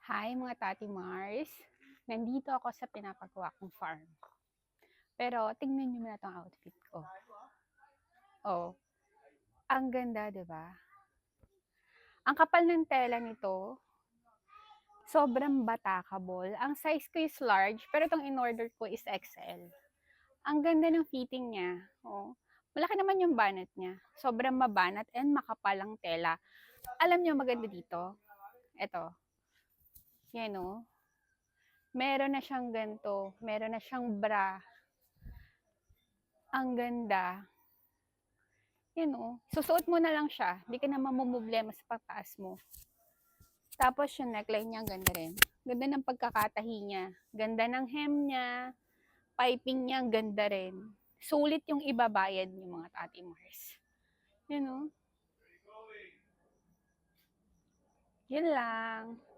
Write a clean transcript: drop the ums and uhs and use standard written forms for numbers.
Hi mga Tati Mars! Nandito ako sa pinapagawa kong farm. Pero tingnan niyo muna tong outfit ko. Oh, ang ganda, 'di ba? Ang kapal ng tela nito, sobrang batakable. Ang size ko is large, pero itong in-order ko is XL. Ang ganda ng fitting niya. Oh, malaki naman yung banat niya. Sobrang mabanat and makapal ang tela. Alam niyo maganda dito? Ito. Yan oh. Meron na siyang ganto. Meron na siyang bra. Ang ganda. Yan o. Susuot mo na lang siya. Hindi ka na mamumblema sa pagtaas mo. Tapos yung neckline niya, ganda rin. Ganda ng pagkakatahi niya. Ganda ng hem niya. Piping niya, ganda rin. Sulit yung ibabayad niyo mga Tati Mars. Yan o. Yun lang.